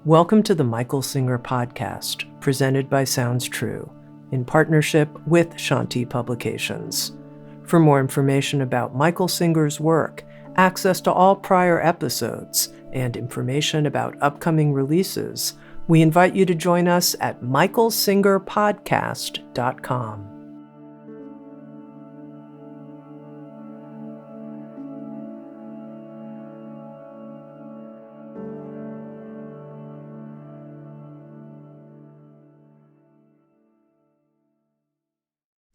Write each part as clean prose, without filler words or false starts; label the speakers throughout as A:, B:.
A: Welcome to the Michael Singer podcast, presented by Sounds True, in partnership with Shanti Publications. For more information about Michael Singer's work, access to all prior episodes, and information about upcoming releases, we invite you to join us at michaelsingerpodcast.com.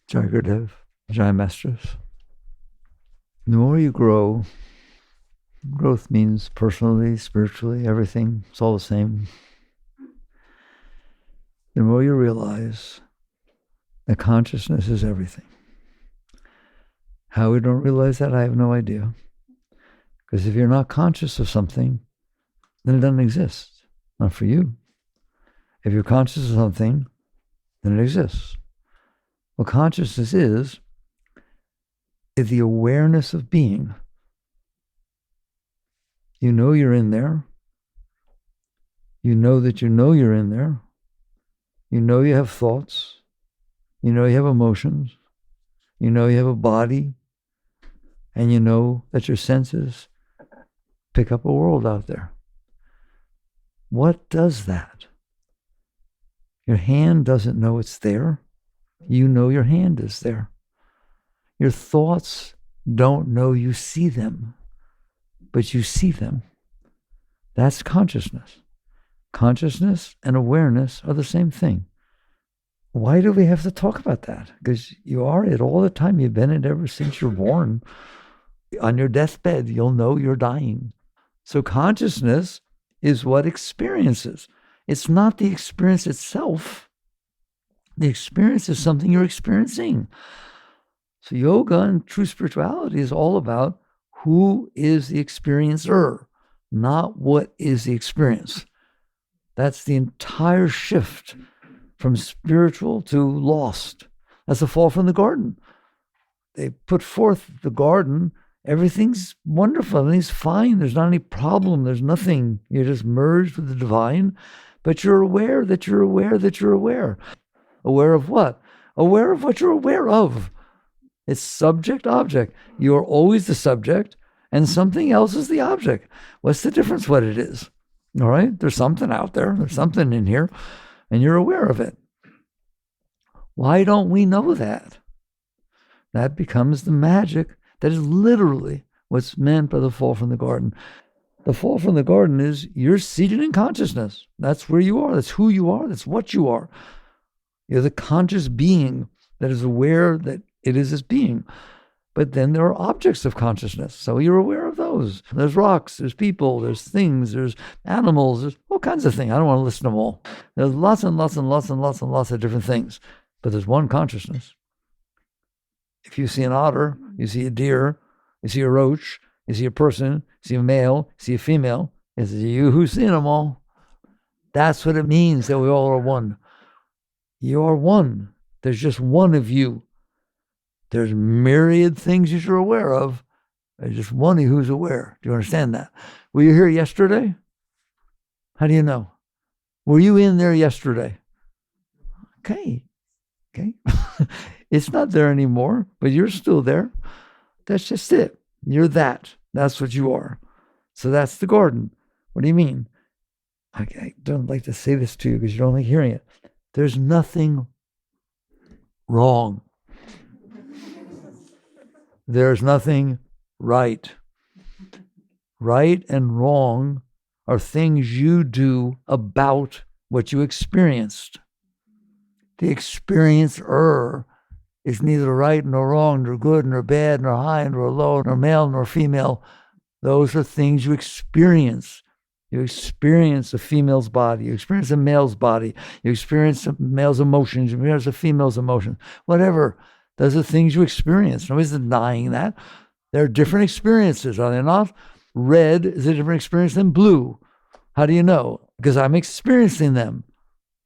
B: Jai Gurudev, Jai Masters. The more you grow, growth means personally, spiritually, everything, it's all the same. The more you realize that consciousness is everything. How we don't realize that, I have no idea. Because if you're not conscious of something, then it doesn't exist. Not for you. If you're conscious of something, then it exists. What consciousness is the awareness of being. You know you're in there. You know that you know you're in there. You know you have thoughts. You know you have emotions. You know you have a body. And you know that your senses pick up a world out there. What does that? Your hand doesn't know it's there. You know your hand is there. Your thoughts don't know you see them, but you see them. That's consciousness. Consciousness and awareness are the same thing. Why do we have to talk about that? Because you are it all the time. You've been it ever since you're born. On your deathbed, you'll know you're dying. So consciousness is what experiences. It's not the experience itself. The experience is something you're experiencing. So yoga and true spirituality is all about who is the experiencer, not what is the experience. That's the entire shift from spiritual to lost. That's the fall from the garden. They put forth the garden. Everything's wonderful. Everything's fine. There's not any problem. There's nothing. You're just merged with the divine, but you're aware that you're aware that you're aware. Aware of what? Aware of what you're aware of. It's subject, object. You're always the subject, and something else is the object. What's the difference what it is? All right? There's something out there. There's something in here, and you're aware of it. Why don't we know that? That becomes the magic that is literally what's meant by the fall from the garden. The fall from the garden is you're seated in consciousness. That's where you are. That's who you are. That's what you are. You're the conscious being that is aware that it is this being. But then there are objects of consciousness. So you're aware of those. There's rocks, there's people, there's things, there's animals, there's all kinds of things. I don't want to list them all. There's lots and lots and lots and lots and lots of different things. But there's one consciousness. If you see an otter, you see a deer, you see a roach, you see a person, you see a male, you see a female, it's you who's seen them all. That's what it means that we all are one. You're one. There's just one of you. There's myriad things that you're aware of. There's just one who's aware. Do you understand that? Were you here yesterday? How do you know? Were you in there yesterday? Okay. It's not there anymore, but you're still there. That's just it. You're that. That's what you are. So that's the garden. What do you mean? I don't like to say this to you because you don't like hearing it. There's nothing wrong. There's nothing right. Right and wrong are things you do about what you experienced. The experiencer is neither right nor wrong, nor good nor bad, nor high nor low, nor male nor female. Those are things you experience. You experience a female's body. You experience a male's body. You experience a male's emotions. You experience a female's emotions. Whatever. Those are things you experience. Nobody's denying that. There are different experiences, are they not? Red is a different experience than blue. How do you know? Because I'm experiencing them.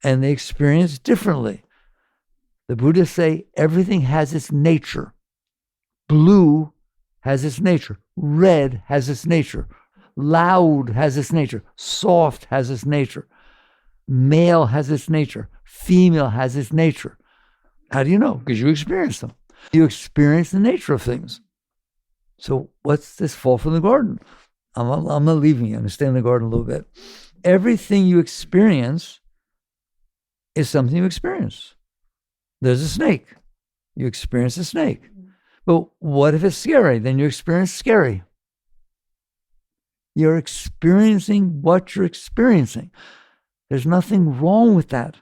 B: And they experience differently. The Buddhists say everything has its nature. Blue has its nature. Red has its nature. Loud has its nature. Soft has its nature. Male has its nature. Female has its nature. How do you know? Because you experience them. You experience the nature of things. So what's this fall from the garden? I'm not leaving you. I'm going to stay in the garden a little bit. Everything you experience is something you experience. There's a snake. You experience a snake. But what if it's scary? Then you experience scary. You're experiencing what you're experiencing. There's nothing wrong with that.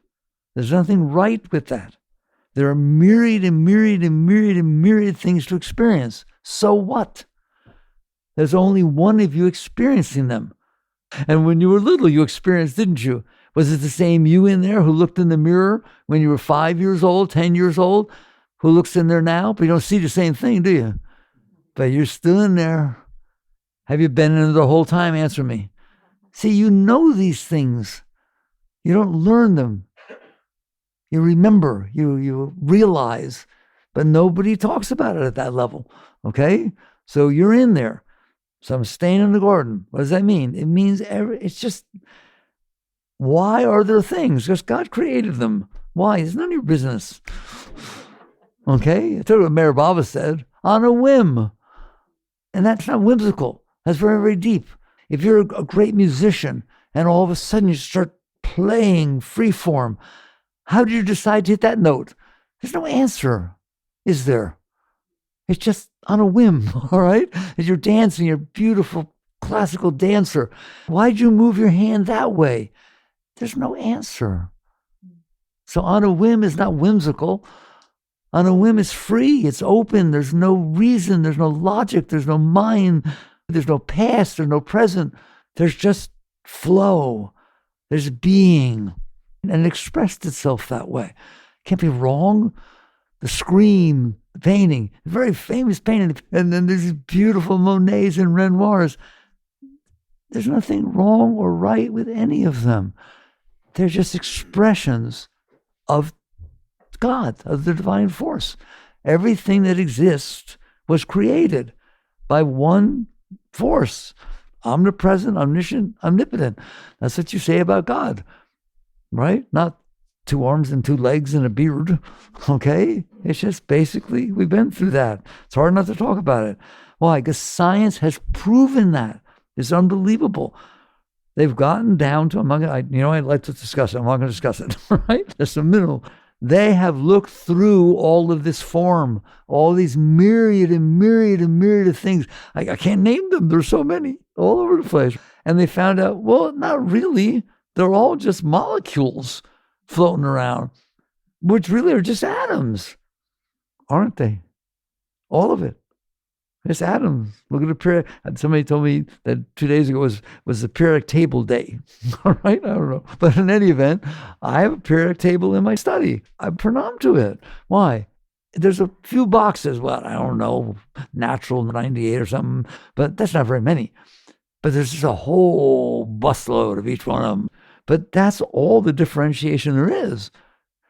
B: There's nothing right with that. There are myriad and myriad and myriad and myriad things to experience. So what? There's only one of you experiencing them. And when you were little, you experienced, didn't you? Was it the same you in there who looked in the mirror when you were 5 years old, 10 years old, who looks in there now? But you don't see the same thing, do you? But you're still in there. Have you been in there the whole time? Answer me. See, you know these things. You don't learn them. You remember, you realize, but nobody talks about it at that level, okay? So you're in there. So I'm staying in the garden. What does that mean? It means it's just, why are there things? Because God created them. Why? It's none of your business. Okay? I told you what Mayor Baba said, on a whim. And that's not whimsical. That's very, very deep. If you're a great musician and all of a sudden you start playing freeform, how did you decide to hit that note? There's no answer, is there? It's just on a whim, all right? As you're dancing, you're a beautiful classical dancer. Why'd you move your hand that way? There's no answer. So on a whim is not whimsical. On a whim is free, it's open, there's no reason, there's no logic, there's no mind, there's no past, there's no present. There's just flow. There's being. And it expressed itself that way. Can't be wrong. The Scream, the painting, a very famous painting, and then there's these beautiful Monets and Renoirs. There's nothing wrong or right with any of them. They're just expressions of God, of the divine force. Everything that exists was created by one force, omnipresent, omniscient, omnipotent. That's what you say about God, right? Not 2 arms and 2 legs and a beard, okay? It's just basically, we've been through that. It's hard not to talk about it. Why? Because science has proven that. It's unbelievable. They've gotten down to, I'd like to discuss it. I'm not going to discuss it, right? Just a minute. They have looked through all of this form, all these myriad and myriad and myriad of things. I can't name them. There's so many all over the place. And they found out, well, not really. They're all just molecules floating around, which really are just atoms, aren't they? All of it. It's atoms. Look at the periodic. Somebody told me that 2 days ago was the periodic table day. All right? I don't know. But in any event, I have a periodic table in my study. I pronoun to it. Why? There's a few boxes. Well, I don't know, natural 98 or something, but that's not very many. But there's just a whole busload of each one of them. But that's all the differentiation there is.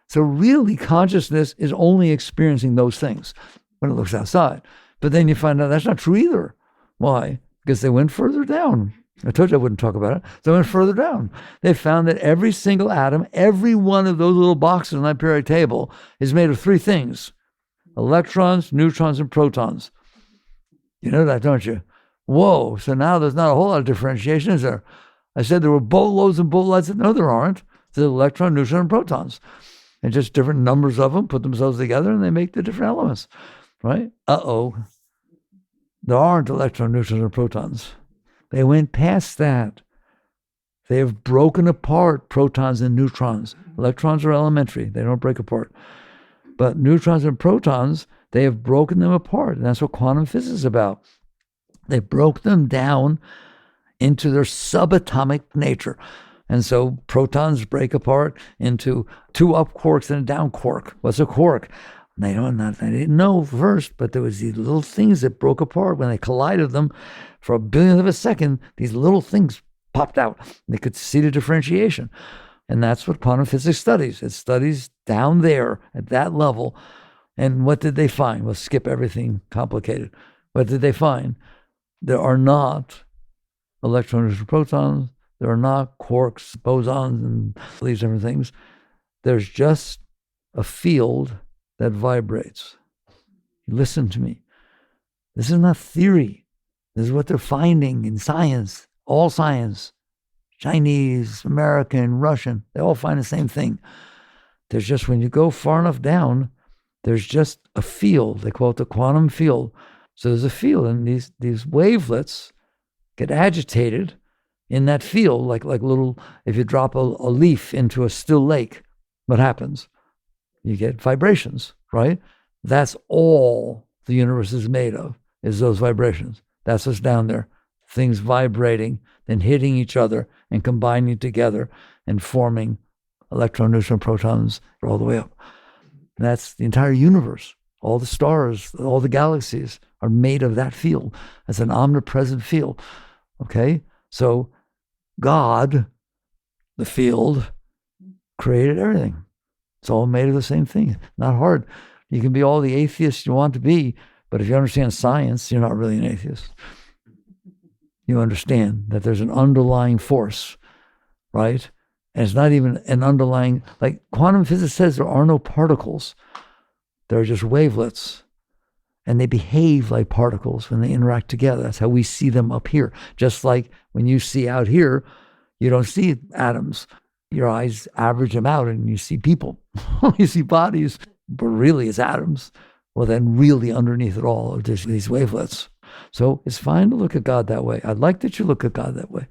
B: So really, consciousness is only experiencing those things when it looks outside. But then you find out that's not true either. Why? Because they went further down. I told you I wouldn't talk about it. They went further down. They found that every single atom, every one of those little boxes on that periodic table is made of 3 things: electrons, neutrons, and protons. You know that, don't you? Whoa. So now there's not a whole lot of differentiation, is there? I said there were boatloads and boatloads. No, there aren't. There's electron, neutron, and protons. And just different numbers of them put themselves together and they make the different elements. Right? There aren't electrons, neutrons, or protons. They went past that. They have broken apart protons and neutrons. Electrons are elementary. They don't break apart. But neutrons and protons, they have broken them apart. And that's what quantum physics is about. They broke them down into their subatomic nature. And so protons break apart into 2 up quarks and a down quark. What's a quark? They didn't know first, but there was these little things that broke apart. When they collided them for a billionth of a second, these little things popped out. They could see the differentiation. And that's what quantum physics studies. It studies down there at that level. And what did they find? We'll skip everything complicated. What did they find? There are not electrons and protons. There are not quarks, bosons, and these different things. There's just a field that vibrates. Listen to me. This is not theory. This is what they're finding in science. All science. Chinese, American, Russian, they all find the same thing. There's just, when you go far enough down, there's just a field. They call it the quantum field. So there's a field, and these wavelets get agitated in that field, like little, if you drop a leaf into a still lake, what happens? You get vibrations, right? That's all the universe is made of, is those vibrations. That's what's down there. Things vibrating, then hitting each other and combining together and forming electron, neutron, protons all the way up. And that's the entire universe. All the stars, all the galaxies are made of that field. That's an omnipresent field. Okay? So God, the field, created everything. It's all made of the same thing. Not hard. You can be all the atheist you want to be, but if you understand science, you're not really an atheist. You understand that there's an underlying force, right? And it's not even an underlying, like quantum physics says there are no particles. They're just wavelets. And they behave like particles when they interact together. That's how we see them up here. Just like when you see out here, you don't see atoms. Your eyes average them out and you see people. You see bodies, but really it's atoms. Well, then really underneath it all are just these wavelets. So it's fine to look at God that way. I'd like that you look at God that way.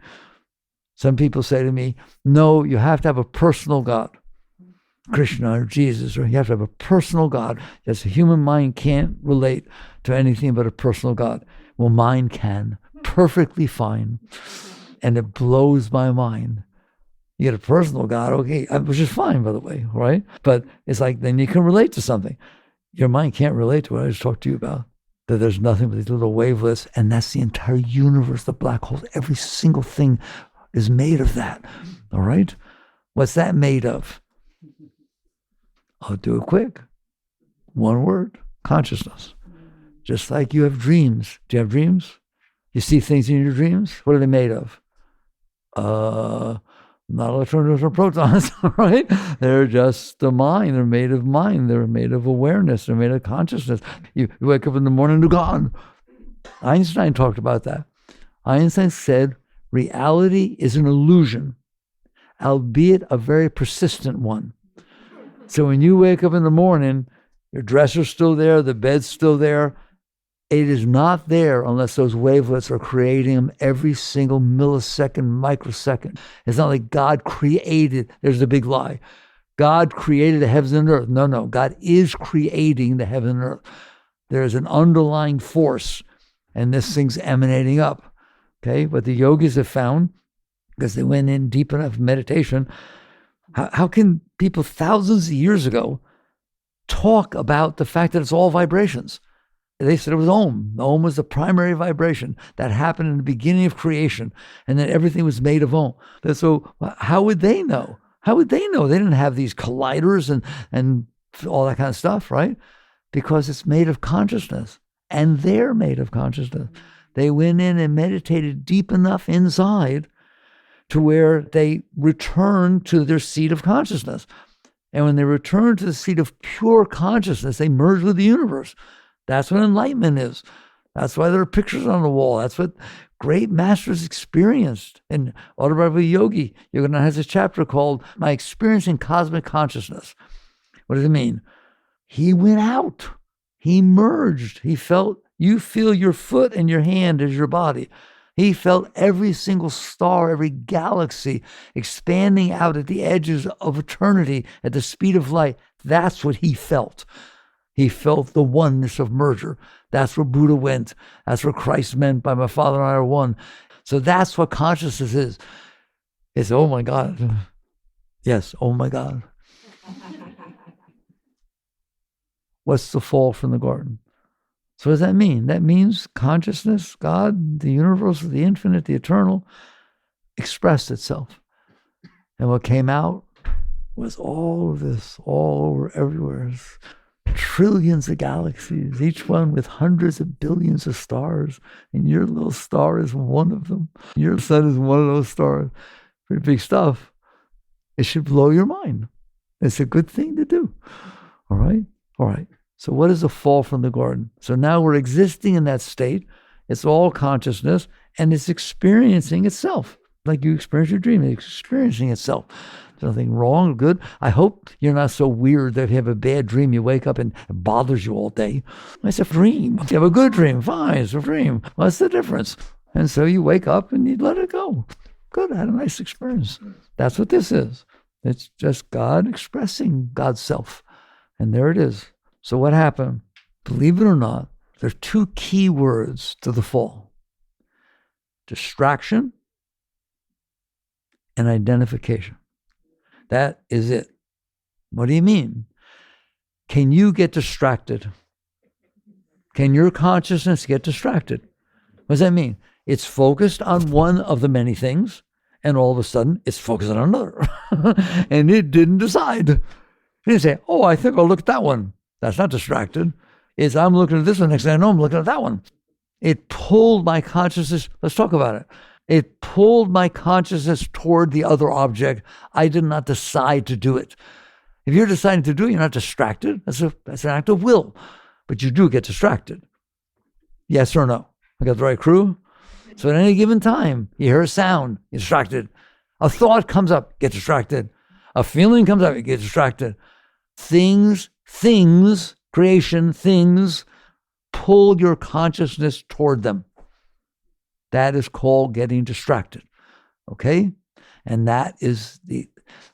B: Some people say to me, no, you have to have a personal God. Krishna or Jesus, or you have to have a personal God. Yes, the human mind can't relate to anything but a personal God. Well, mine can, perfectly fine. And it blows my mind. You get a personal God, okay, which is fine, by the way, right? But it's like, then you can relate to something. Your mind can't relate to what I just talked to you about. That there's nothing but these little wavelets, and that's the entire universe, the black holes. Every single thing is made of that, all right? What's that made of? I'll do it quick. One word, consciousness. Just like you have dreams. Do you have dreams? You see things in your dreams? What are they made of? Not electrons or protons, right? They're just the mind. They're made of mind. They're made of awareness. They're made of consciousness. You wake up in the morning, they're gone. Einstein talked about that. Einstein said, reality is an illusion, albeit a very persistent one. So when you wake up in the morning, your dresser's still there, the bed's still there. It is not there unless those wavelets are creating them every single millisecond, microsecond. It's not like God created, there's the big lie. God created the heavens and earth. No. God is creating the heaven and earth. There's an underlying force, and this thing's emanating up. Okay? What the yogis have found, because they went in deep enough meditation, how can people thousands of years ago talk about the fact that it's all vibrations? They said it was Om. Om was the primary vibration that happened in the beginning of creation, and then everything was made of Om. So how would they know? How would they know? They didn't have these colliders and all that kind of stuff, right? Because it's made of consciousness, and they're made of consciousness. They went in and meditated deep enough inside to where they returned to their seat of consciousness. And when they returned to the seat of pure consciousness, they merged with the universe. That's what enlightenment is. That's why there are pictures on the wall. That's what great masters experienced. In Autobiography of a Yogi, Yogananda has a chapter called My Experience in Cosmic Consciousness. What does it mean? He went out. He merged. He felt, you feel your foot and your hand as your body. He felt every single star, every galaxy expanding out at the edges of eternity at the speed of light. That's what he felt. He felt the oneness of merger. That's where Buddha went. That's where Christ meant by my Father and I are one. So that's what consciousness is. It's, oh my God. Yes, oh my God. What's the fall from the garden? So what does that mean? That means consciousness, God, the universe, the infinite, the eternal, expressed itself. And what came out was all of this, all over, everywhere. trillions of galaxies, each one with hundreds of billions of stars, and your little star is one of them. Your sun is one of those stars. Pretty big stuff. It should blow your mind. It's a good thing to do. All right? All right. So what is the fall from the garden? So now we're existing in that state. It's all consciousness, and it's experiencing itself. Like you experience your dream, it's experiencing itself. There's nothing wrong or good. I hope you're not so weird that if you have a bad dream, you wake up and it bothers you all day. It's a dream. If you have a good dream, fine, it's a dream. What's the difference? And so you wake up and you let it go. Good, I had a nice experience. That's what this is. It's just God expressing God's self. And there it is. So what happened? Believe it or not, there are two key words to the fall: distraction and identification. That is it. What do you mean? Can you get distracted? Can your consciousness get distracted? What does that mean? It's focused on one of the many things, and all of a sudden it's focused on another. And it didn't decide. It didn't say, oh, I think I'll look at that one. That's not distracted. It's I'm looking at this one, next thing I know I'm looking at that one. It pulled my consciousness, let's talk about it. It pulled my consciousness toward the other object. I did not decide to do it. If you're deciding to do it, you're not distracted. That's an act of will. But you do get distracted. Yes or no? I got the right crew? So at any given time, you hear a sound, you're distracted. A thought comes up, get distracted. A feeling comes up, you get distracted. Things, creation, things, pull your consciousness toward them. That is called getting distracted. Okay? And that is they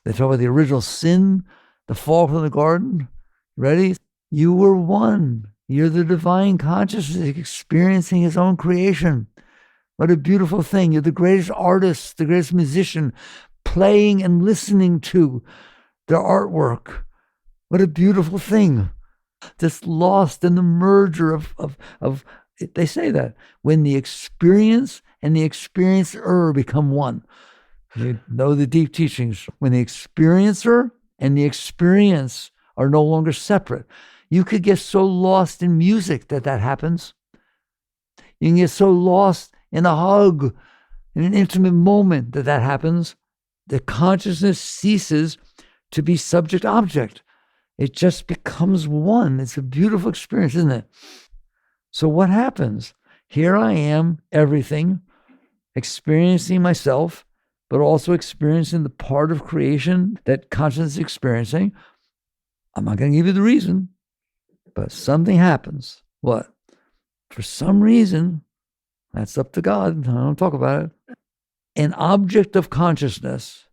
B: talk about the original sin, the fall from the garden. Ready? You were one. You're the divine consciousness experiencing his own creation. What a beautiful thing. You're the greatest artist, the greatest musician, playing and listening to their artwork. What a beautiful thing. Just lost in the merger of they say that when the experience and the experiencer become one. You know the deep teachings. When the experiencer and the experience are no longer separate. You could get so lost in music that happens. You can get so lost in a hug, in an intimate moment that happens. The consciousness ceases to be subject-object. It just becomes one. It's a beautiful experience, isn't it? So what happens? Here I am, everything, experiencing myself, but also experiencing the part of creation that consciousness is experiencing. I'm not going to give you the reason, but something happens. What? For some reason, that's up to God. I don't talk about it. An object of consciousness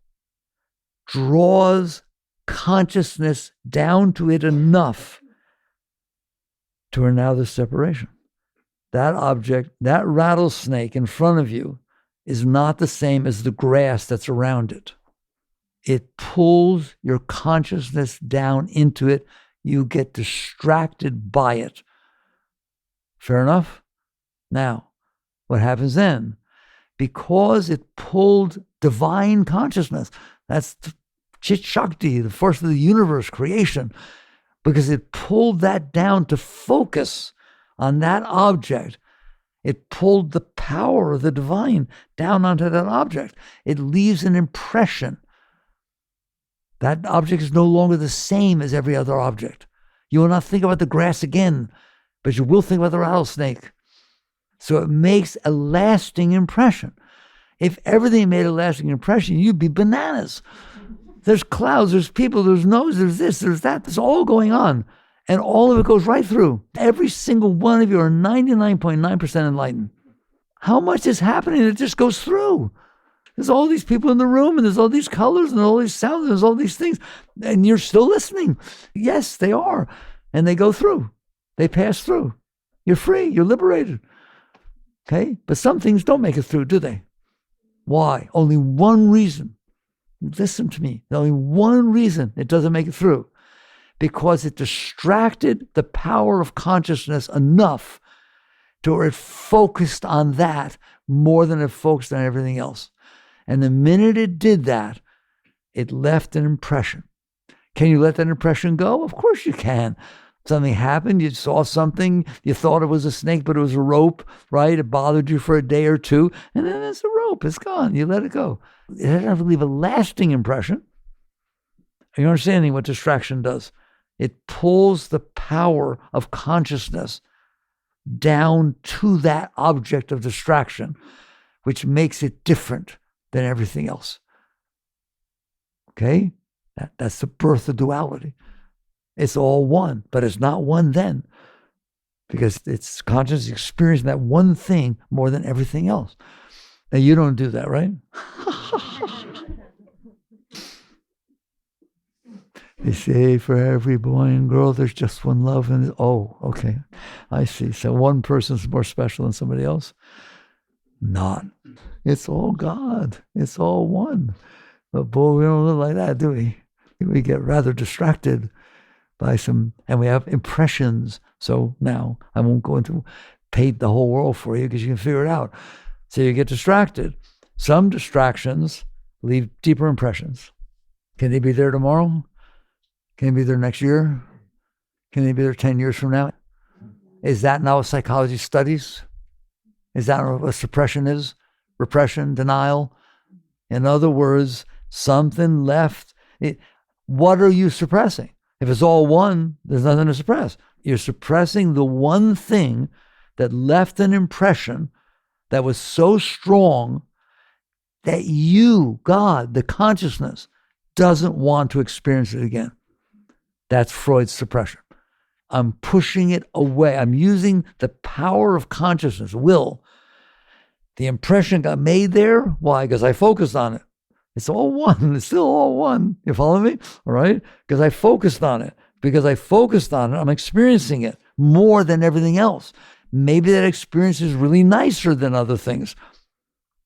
B: draws consciousness down to it enough to now the separation. That object, that rattlesnake in front of you is not the same as the grass that's around it. It pulls your consciousness down into it. You get distracted by it. Fair enough? Now, what happens then? Because it pulled divine consciousness, that's the Chit Shakti, the force of the universe, creation, because it pulled that down to focus on that object. It pulled the power of the divine down onto that object. It leaves an impression. That object is no longer the same as every other object. You will not think about the grass again, but you will think about the rattlesnake. So it makes a lasting impression. If everything made a lasting impression, you'd be bananas. There's clouds, there's people, there's noise, there's this, there's that. There's all going on. And all of it goes right through. Every single one of you are 99.9% enlightened. How much is happening? It just goes through. There's all these people in the room, and there's all these colors, and all these sounds, and there's all these things. And you're still listening. Yes, they are. And they go through. They pass through. You're free. You're liberated. Okay? But some things don't make it through, do they? Why? Only one reason. Listen to me. There's only one reason it doesn't make it through. Because it distracted the power of consciousness enough to where it focused on that more than it focused on everything else. And the minute it did that, it left an impression. Can you let that impression go? Of course you can. Something happened, you saw something, you thought it was a snake, but it was a rope, right? It bothered you for a day or two, and then it's a rope, it's gone, you let it go. It doesn't have to leave a lasting impression. Are you understanding what distraction does? It pulls the power of consciousness down to that object of distraction, which makes it different than everything else. Okay? That's the birth of duality. It's all one, but it's not one then, because it's conscious experiencing that one thing more than everything else. Now, you don't do that, right? They say for every boy and girl, there's just one love. And oh, okay, I see. So one person's more special than somebody else? Not. It's all God. It's all one. But boy, we don't live like that, do we? We get rather distracted by and we have impressions. So now I won't go into paint the whole world for you because you can figure it out. So you get distracted. Some distractions leave deeper impressions. Can they be there tomorrow? Can they be there next year? Can they be there 10 years from now? Is that now what psychology studies? Is that what suppression is? Repression, denial? In other words, something left. What are you suppressing? If it's all one, there's nothing to suppress. You're suppressing the one thing that left an impression that was so strong that you, God, the consciousness, doesn't want to experience it again. That's Freud's suppression. I'm pushing it away. I'm using the power of consciousness, will. The impression got made there. Why? Because I focused on it. It's all one. It's still all one. You follow me? All right? Because I focused on it. Because I focused on it, I'm experiencing it more than everything else. Maybe that experience is really nicer than other things.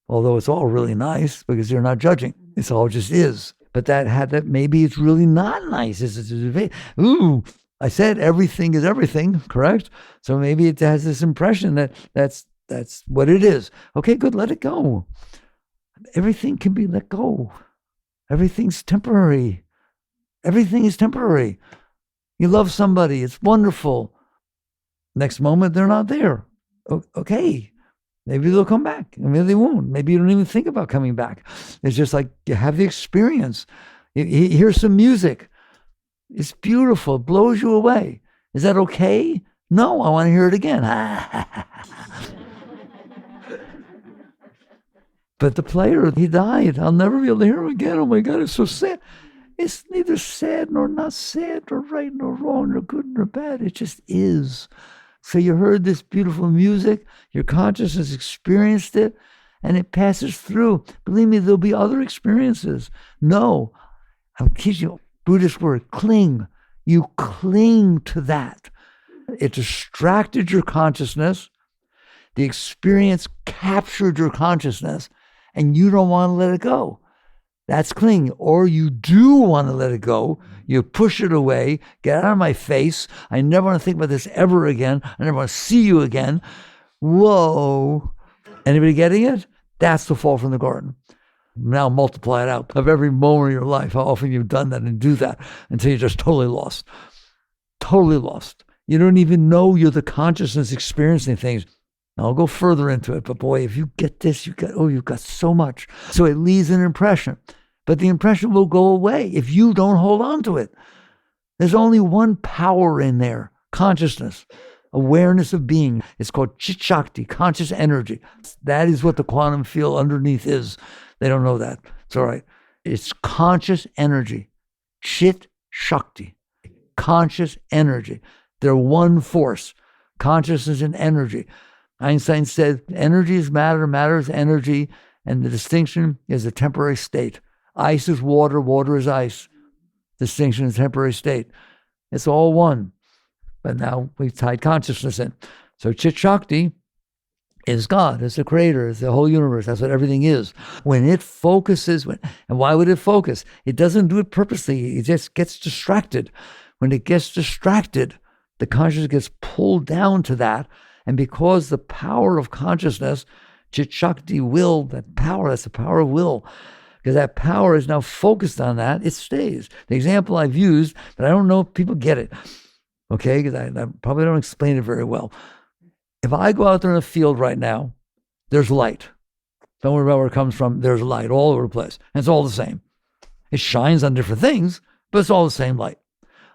B: Although it's all really nice because you're not judging. It's all just is. But that maybe it's really not nice. Ooh, I said everything is everything, correct? So maybe it has this impression that that's what it is. Okay, good, let it go. Everything can be let go. Everything's temporary. Everything is temporary. You love somebody, it's wonderful. Next moment, they're not there. Okay, maybe they'll come back. Maybe they won't. Maybe you don't even think about coming back. It's just like you have the experience. You hear some music. It's beautiful. It blows you away. Is that okay? No, I want to hear it again. But the player, he died. I'll never be able to hear him again. Oh my God, it's so sad. It's neither sad nor not sad, nor right nor wrong, nor good nor bad. It just is. So you heard this beautiful music, your consciousness experienced it, and it passes through. Believe me, there'll be other experiences. No, I'll teach you, Buddhist word, cling. You cling to that. It distracted your consciousness. The experience captured your consciousness, and you don't want to let it go. That's clinging. Or you do want to let it go. You push it away. Get out of my face. I never want to think about this ever again. I never want to see you again. Whoa. Anybody getting it? That's the fall from the garden. Now multiply it out of every moment of your life, how often you've done that and do that until you're just totally lost. Totally lost. You don't even know you're the consciousness experiencing things. I'll go further into it, but boy, if you get this, you've got so much. So it leaves an impression, but the impression will go away if you don't hold on to it. There's only one power in there, consciousness, awareness of being. It's called Chit Shakti, conscious energy. That is what the quantum field underneath is. They don't know that. It's all right. It's conscious energy, Chit Shakti, conscious energy. They're one force, consciousness and energy. Einstein said, energy is matter, matter is energy, and the distinction is a temporary state. Ice is water, water is ice. Distinction is temporary state. It's all one. But now we've tied consciousness in. So Chit Shakti is God, is the creator, is the whole universe. That's what everything is. When it focuses, and why would it focus? It doesn't do it purposely. It just gets distracted. When it gets distracted, the consciousness gets pulled down to that. And because the power of consciousness, Chit Shakti, will, that power, that's the power of will, because that power is now focused on that, it stays. The example I've used, but I don't know if people get it. okay? Because I probably don't explain it very well. If I go out there in a field right now, there's light. Don't worry about where it comes from. There's light all over the place. And it's all the same. It shines on different things, but it's all the same light.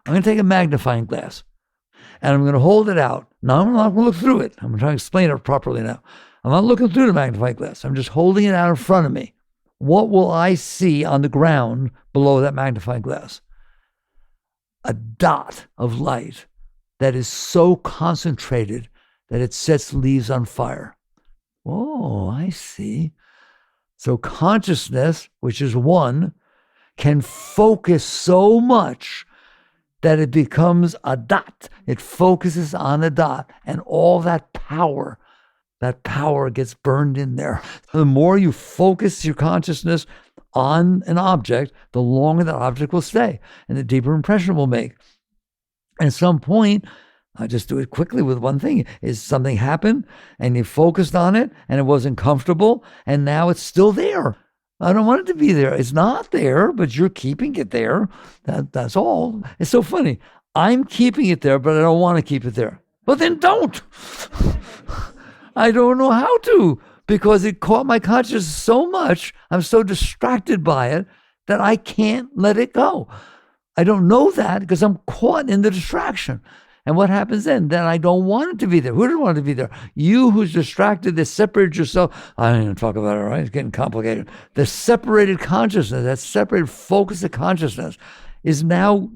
B: I'm going to take a magnifying glass and I'm going to hold it out. Now, I'm not going to look through it. I'm trying to explain it properly now. I'm not looking through the magnifying glass. I'm just holding it out in front of me. What will I see on the ground below that magnifying glass? A dot of light that is so concentrated that it sets leaves on fire. Oh, I see. So consciousness, which is one, can focus so much that it becomes a dot. It focuses on a dot, and all that power gets burned in there. The more you focus your consciousness on an object, the longer that object will stay, and the deeper impression it will make. And at some point, I'll just do it quickly with one thing, is something happened, and you focused on it, and it wasn't comfortable, and now it's still there. I don't want it to be there. It's not there, but you're keeping it there. That's all. It's so funny. I'm keeping it there, but I don't want to keep it there. But then don't. I don't know how to, because it caught my consciousness so much. I'm so distracted by it that I can't let it go. I don't know that because I'm caught in the distraction. And what happens then? Then I don't want it to be there. Who doesn't want it to be there? You who's distracted, that separated yourself. I don't even talk about it, right? It's getting complicated. The separated consciousness, that separated focus of consciousness is now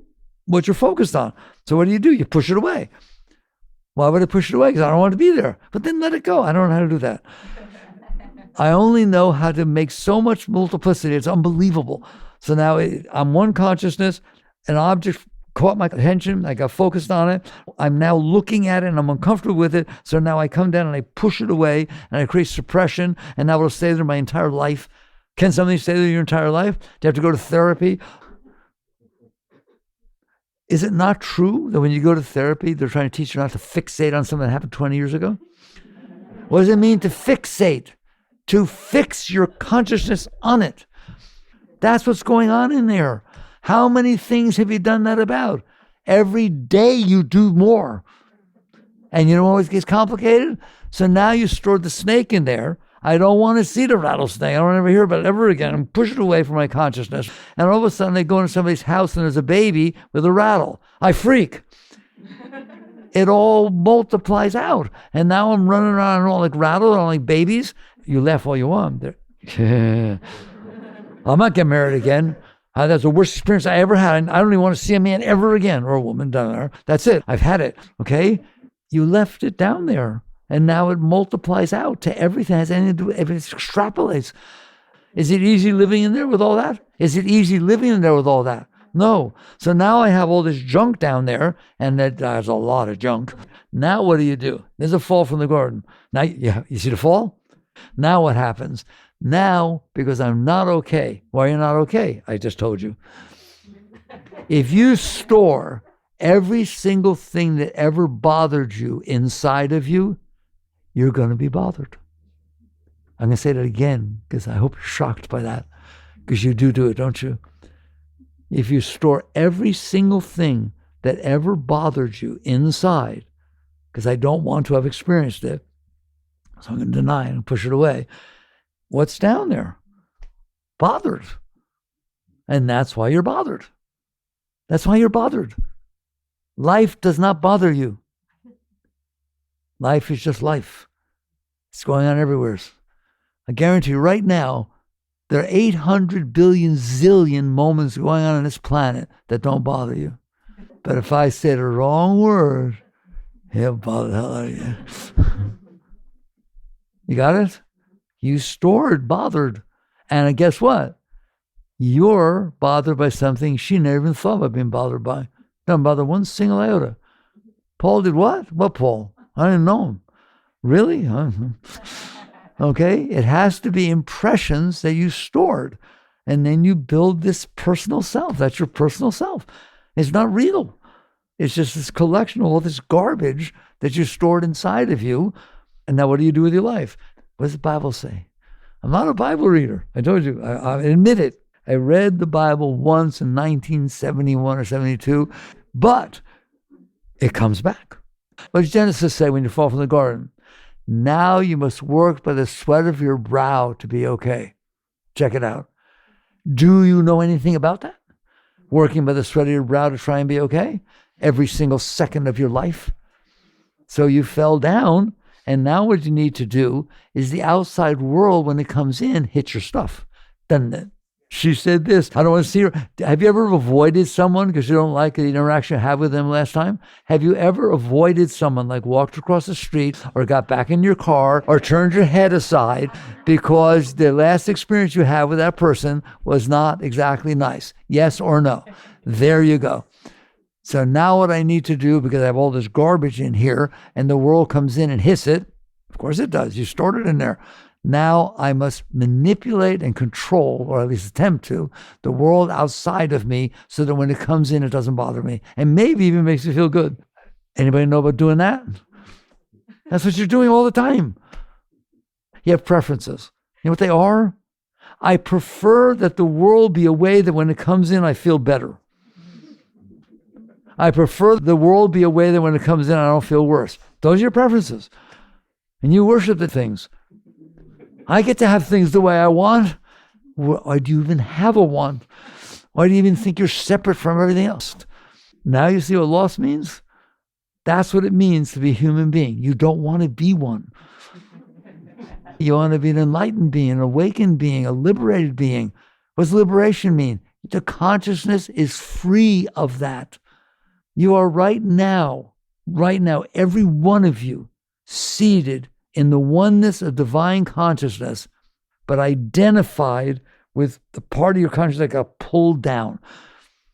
B: what you're focused on. So what do? You push it away. Why would I push it away? Because I don't want it to be there. But then let it go. I don't know how to do that. I only know how to make so much multiplicity. It's unbelievable. So now I'm one consciousness, an object caught my attention. I got focused on it. I'm now looking at it and I'm uncomfortable with it. So now I come down and I push it away and I create suppression, and now it'll stay there my entire life. Can something stay there your entire life? Do you have to go to therapy? Is it not true that when you go to therapy, they're trying to teach you not to fixate on something that happened 20 years ago? What does it mean to fixate? To fix your consciousness on it. That's what's going on in there. How many things have you done that about? Every day you do more. And you know what always gets complicated? So now you stored the snake in there. I don't want to see the rattlesnake. I don't want to ever hear about it ever again. I'm pushing it away from my consciousness. And all of a sudden they go into somebody's house and there's a baby with a rattle. I freak. It all multiplies out. And now I'm running around and all like rattle, and all like babies. You laugh all you want. I'm not getting married again. That's the worst experience I ever had. I don't even want to see a man ever again, or a woman down there. That's it. I've had it. Okay? You left it down there. And now it multiplies out to everything. It has anything to do with it. It extrapolates. Is it easy living in there with all that? Is it easy living in there with all that? No. So now I have all this junk down there, and there's a lot of junk. Now what do? There's a fall from the garden. Now, you see the fall? Now what happens? Now, because I'm not okay. Why are you not okay? I just told you. If you store every single thing that ever bothered you inside of you, you're going to be bothered. I'm going to say that again because I hope you're shocked by that, because you do it, don't you? If you store every single thing that ever bothered you inside, because I don't want to have experienced it, so I'm going to deny it and push it away. What's down there? Bothered. And that's why you're bothered. That's why you're bothered. Life does not bother you. Life is just life. It's going on everywhere. I guarantee you right now, there are 800 billion zillion moments going on this planet that don't bother you. But if I say the wrong word, he'll bother the hell out of you. You got it? You stored bothered. And guess what? You're bothered by something she never even thought about being bothered by. Doesn't bother one single iota. Paul did what? What Paul? I didn't know him. Really? Okay? It has to be impressions that you stored. And then you build this personal self. That's your personal self. It's not real. It's just this collection of all this garbage that you stored inside of you. And now what do you do with your life? What does the Bible say? I'm not a Bible reader. I told you. I admit it. I read the Bible once in 1971 or 72. But it comes back. What does Genesis say when you fall from the garden? Now you must work by the sweat of your brow to be okay. Check it out. Do you know anything about that? Working by the sweat of your brow to try and be okay? Every single second of your life? So you fell down, and now what you need to do is the outside world, when it comes in, hits your stuff, doesn't it? She said this, I don't want to see her. Have you ever avoided someone because you don't like the interaction you had with them last time? Have you ever avoided someone, like walked across the street or got back in your car or turned your head aside because the last experience you had with that person was not exactly nice? Yes or no? There you go. So now what I need to do, because I have all this garbage in here and the world comes in and hits it, of course it does, you stored it in there. Now I must manipulate and control, or at least attempt to, the world outside of me so that when it comes in, it doesn't bother me. And maybe even makes me feel good. Anybody know about doing that? That's what you're doing all the time. You have preferences. You know what they are? I prefer that the world be a way that when it comes in, I feel better. I prefer the world be a way that when it comes in, I don't feel worse. Those are your preferences. And you worship the things. I get to have things the way I want. Why do you even have a want? Why do you even think you're separate from everything else? Now you see what loss means? That's what it means to be a human being. You don't want to be one. You want to be an enlightened being, an awakened being, a liberated being. What does liberation mean? The consciousness is free of that. You are right now, every one of you, seated in the oneness of divine consciousness, but identified with the part of your consciousness that got pulled down.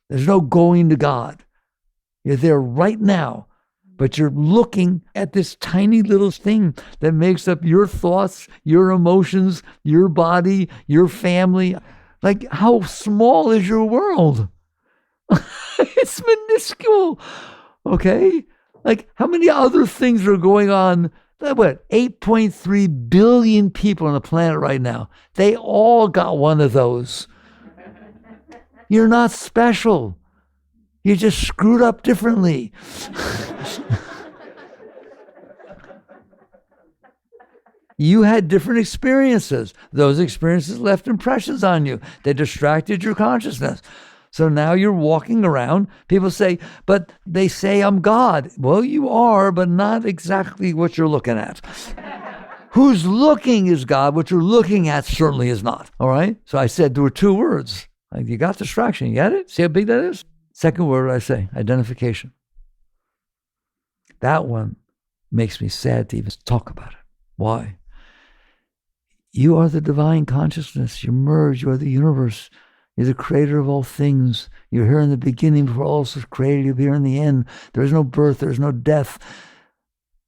B: There's no going to God. You're there right now, but you're looking at this tiny little thing that makes up your thoughts, your emotions, your body, your family. Like, how small is your world? It's minuscule, okay? Like, how many other things are going on? What, 8.3 billion people on the planet right now. They all got one of those. You're not special. You just screwed up differently. You had different experiences. Those experiences left impressions on you. They distracted your consciousness. So now you're walking around. People say, but they say I'm God. Well, you are, but not exactly what you're looking at. Who's looking is God. What you're looking at certainly is not. All right? So I said there were two words. Like, you got distraction. You get it? See how big that is? Second word I say, identification. That one makes me sad to even talk about it. Why? You are the divine consciousness. You merge. You are the universe. You're the creator of all things. You're here in the beginning before all was created. You'll be here in the end. There is no birth. There is no death.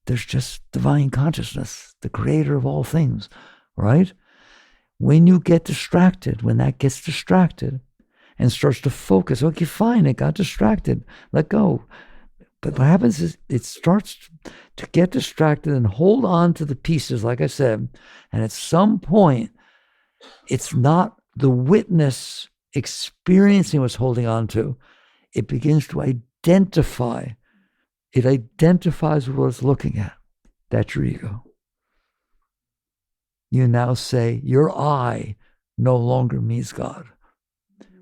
B: There's just divine consciousness, the creator of all things, right? When you get distracted, when that gets distracted and starts to focus, okay, fine, it got distracted. Let go. But what happens is it starts to get distracted and hold on to the pieces, like I said. And at some point, it's not the witness experiencing what's holding on to. It begins to identify. It identifies with what it's looking at. That's your ego. You now say, your I no longer means God.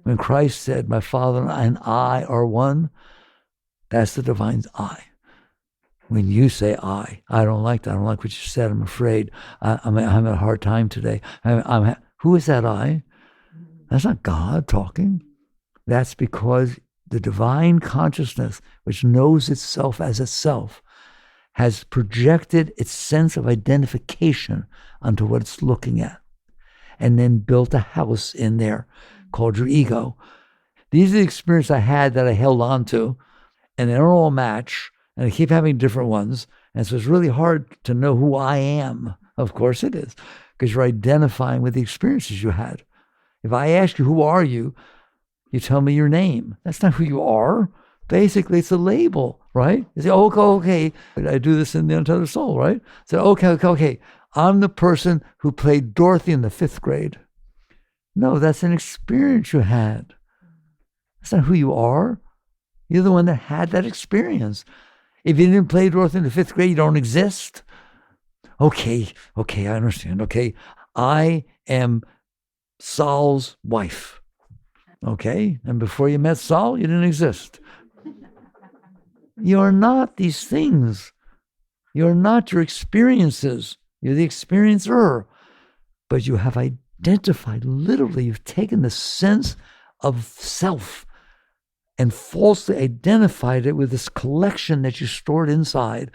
B: When Christ said, my Father and I are one, that's the divine's I. When you say I don't like that. I don't like what you said. I'm afraid. I'm having a hard time today. Who is that I? That's not God talking. That's because the divine consciousness, which knows itself as itself, has projected its sense of identification onto what it's looking at, and then built a house in there called your ego. These are the experiences I had that I held on to, and they don't all match, and I keep having different ones, and so it's really hard to know who I am. Of course it is, because you're identifying with the experiences you had. If I ask you, who are you? You tell me your name. That's not who you are. Basically, it's a label, right? You say, okay. I do this in the Untethered Soul, right? So, okay. I'm the person who played Dorothy in the 5th grade. No, that's an experience you had. That's not who you are. You're the one that had that experience. If you didn't play Dorothy in the 5th grade, you don't exist? Okay, I understand. Okay, I am Saul's wife. Okay, and before you met Saul, you didn't exist. You're not these things. You're not your experiences. You're the experiencer. But you have identified, literally, you've taken the sense of self and falsely identified it with this collection that you stored inside.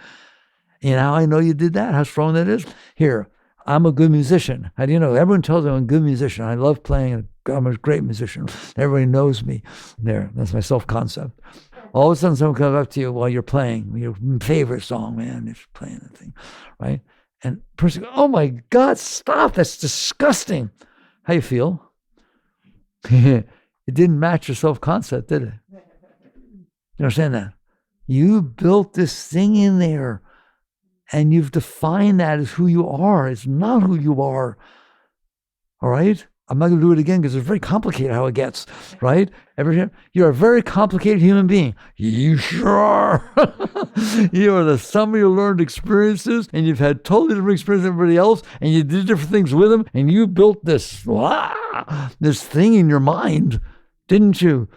B: And how I know you did that, how strong that is? Here, I'm a good musician. How do you know? Everyone tells me I'm a good musician. I love playing. I'm a great musician. Everybody knows me. There, that's my self-concept. All of a sudden, someone comes up to you while you're playing your favorite song, man. You're playing that thing, right? And the person goes, oh my God, stop. That's disgusting. How you feel? It didn't match your self-concept, did it? You understand that? You built this thing in there. And you've defined that as who you are. It's not who you are. All right? I'm not going to do it again because it's very complicated how it gets, right? You're a very complicated human being. You sure are. You are the sum of your learned experiences, and you've had totally different experiences than everybody else, and you did different things with them, and you built this thing in your mind, didn't you?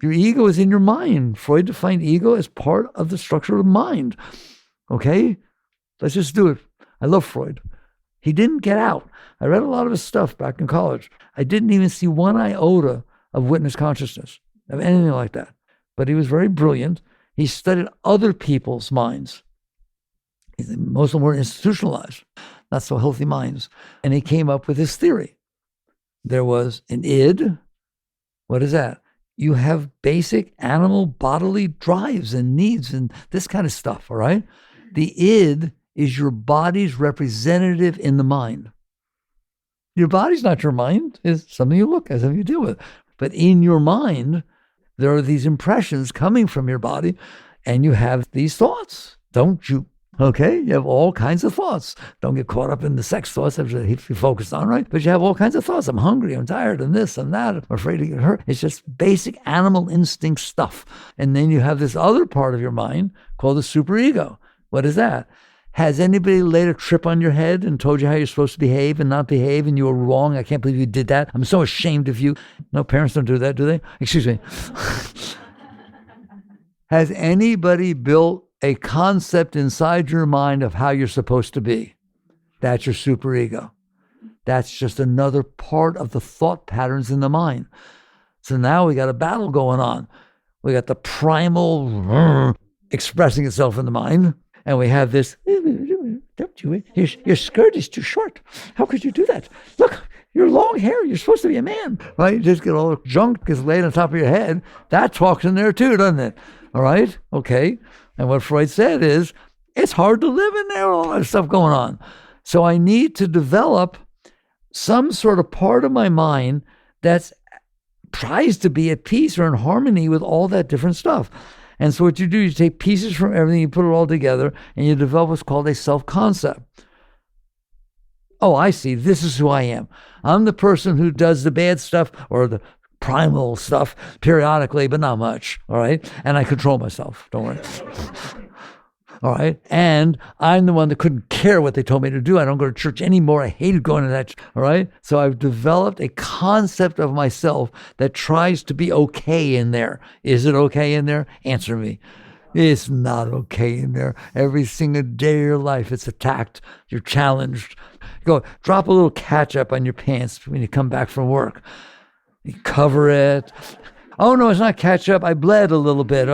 B: Your ego is in your mind. Freud defined ego as part of the structure of the mind. Okay? Let's just do it. I love Freud. He didn't get out. I read a lot of his stuff back in college. I didn't even see one iota of witness consciousness, of anything like that. But he was very brilliant. He studied other people's minds. Most of them were institutionalized, not so healthy minds. And he came up with his theory. There was an id. What is that? You have basic animal bodily drives and needs and this kind of stuff, all right? The id is your body's representative in the mind. Your body's not your mind. It's something you look at, something you deal with. But in your mind, there are these impressions coming from your body, and you have these thoughts, don't you? Okay? You have all kinds of thoughts. Don't get caught up in the sex thoughts that you focus on, right? But you have all kinds of thoughts. I'm hungry, I'm tired, and this and that. I'm afraid to get hurt. It's just basic animal instinct stuff. And then you have this other part of your mind called the superego. What is that? Has anybody laid a trip on your head and told you how you're supposed to behave and not behave and you were wrong? I can't believe you did that. I'm so ashamed of you. No, parents don't do that, do they? Excuse me. Has anybody built a concept inside your mind of how you're supposed to be? That's your superego. That's just another part of the thought patterns in the mind. So now we got a battle going on. We got the primal expressing itself in the mind. And we have this, don't you? Your skirt is too short. How could you do that? Look, your long hair, you're supposed to be a man. Right? You just get all the junk gets laid on top of your head. That talks in there too, doesn't it? All right? Okay. And what Freud said is, it's hard to live in there, all that stuff going on. So I need to develop some sort of part of my mind that tries to be at peace or in harmony with all that different stuff. And so what you do, you take pieces from everything, you put it all together, and you develop what's called a self-concept. Oh, I see. This is who I am. I'm the person who does the bad stuff or the primal stuff periodically, but not much, all right? And I control myself. Don't worry. All right? And I'm the one that couldn't care what they told me to do. I don't go to church anymore. I hated going to that, all right? So I've developed a concept of myself that tries to be okay in there. Is it okay in there? Answer me. It's not okay in there. Every single day of your life, it's attacked. You're challenged. You go, drop a little ketchup on your pants when you come back from work. You cover it. Oh, no, it's not ketchup. I bled a little bit.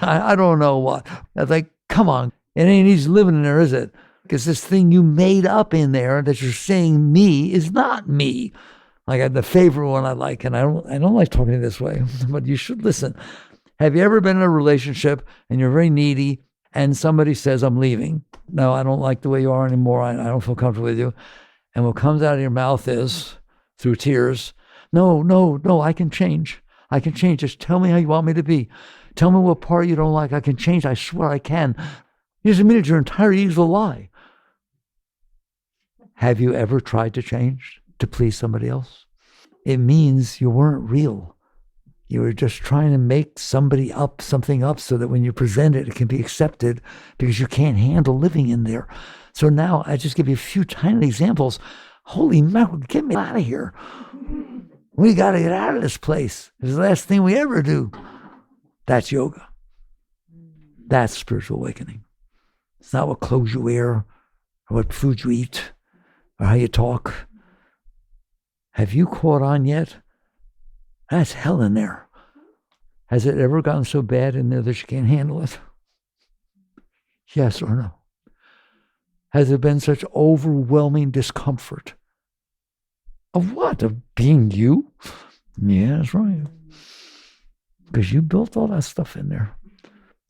B: I don't know what. It's like, come on, it ain't easy living in there, is it? Because this thing you made up in there that you're saying me is not me. Like the favorite one I like, and I don't like talking this way, but you should listen. Have you ever been in a relationship and you're very needy and somebody says, I'm leaving. No, I don't like the way you are anymore. I don't feel comfortable with you. And what comes out of your mouth is, through tears, no, I can change. I can change. Just tell me how you want me to be. Tell me what part you don't like. I can change. I swear I can. Here's a minute, your entire ego's a lie. Have you ever tried to change to please somebody else? It means you weren't real. You were just trying to make something up so that when you present it, it can be accepted because you can't handle living in there. So now I just give you a few tiny examples. Holy mackerel, get me out of here. We got to get out of this place. It's the last thing we ever do. That's yoga. That's spiritual awakening. It's not what clothes you wear or what food you eat or how you talk. Have you caught on yet? That's hell in there. Has it ever gotten so bad in there that you can't handle it? Yes or no? Has there been such overwhelming discomfort? Of what? Of being you? Yeah, that's right. Because you built all that stuff in there.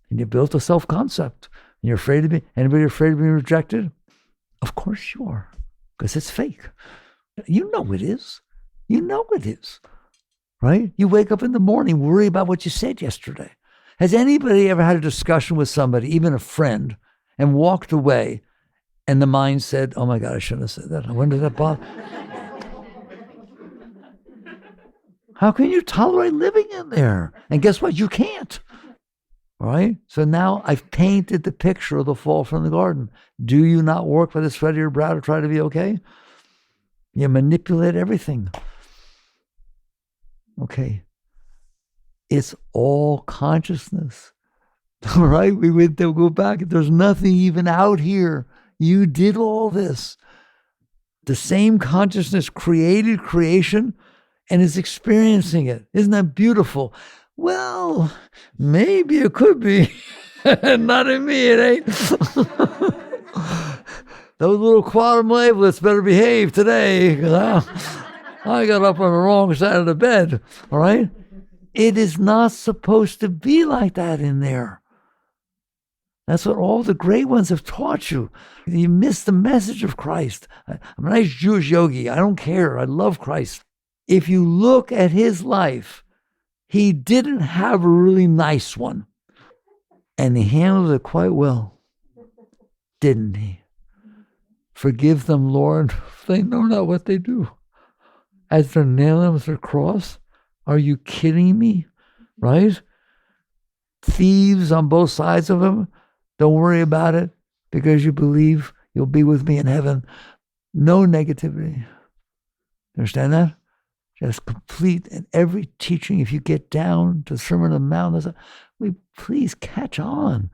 B: And you built a self-concept. And you're afraid to be, anybody afraid of being rejected? Of course you are. Because it's fake. You know it is. You know it is. Right? You wake up in the morning, worry about what you said yesterday. Has anybody ever had a discussion with somebody, even a friend, and walked away, and the mind said, oh my God, I shouldn't have said that. I wonder if that bother. How can you tolerate living in there? And guess what? You can't. All right? So now I've painted the picture of the fall from the garden. Do you not work by the sweat of your brow to try to be okay? You manipulate everything. Okay. It's all consciousness. All right? We went to go back. There's nothing even out here. You did all this. The same consciousness created creation and is experiencing it. Isn't that beautiful? Well, maybe it could be. Not in me, it ain't. Those little quantum wavelets better behave today. I got up on the wrong side of the bed. All right? It is not supposed to be like that in there. That's what all the great ones have taught you. You miss the message of Christ. I'm a nice Jewish yogi. I don't care. I love Christ. If you look at his life, he didn't have a really nice one. And he handled it quite well. Didn't he? Forgive them, Lord. They know not what they do. As they're nailing him with their cross. Are you kidding me? Right? Thieves on both sides of him. Don't worry about it because you believe you'll be with me in heaven. No negativity. You understand that? Just complete. And every teaching, if you get down to the Sermon on the Mount, please catch on.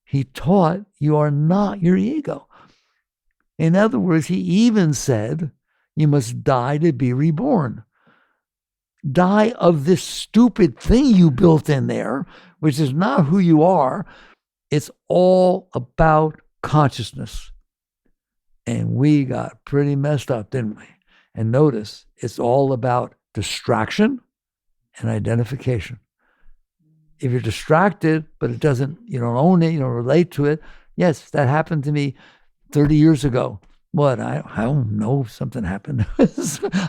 B: He taught you are not your ego. In other words, he even said, you must die to be reborn. Die of this stupid thing you built in there, which is not who you are. It's all about consciousness. And we got pretty messed up, didn't we? And notice, it's all about distraction and identification. If you're distracted, but it doesn't, you don't own it, you don't relate to it. Yes, that happened to me 30 years ago. What? I don't know if something happened.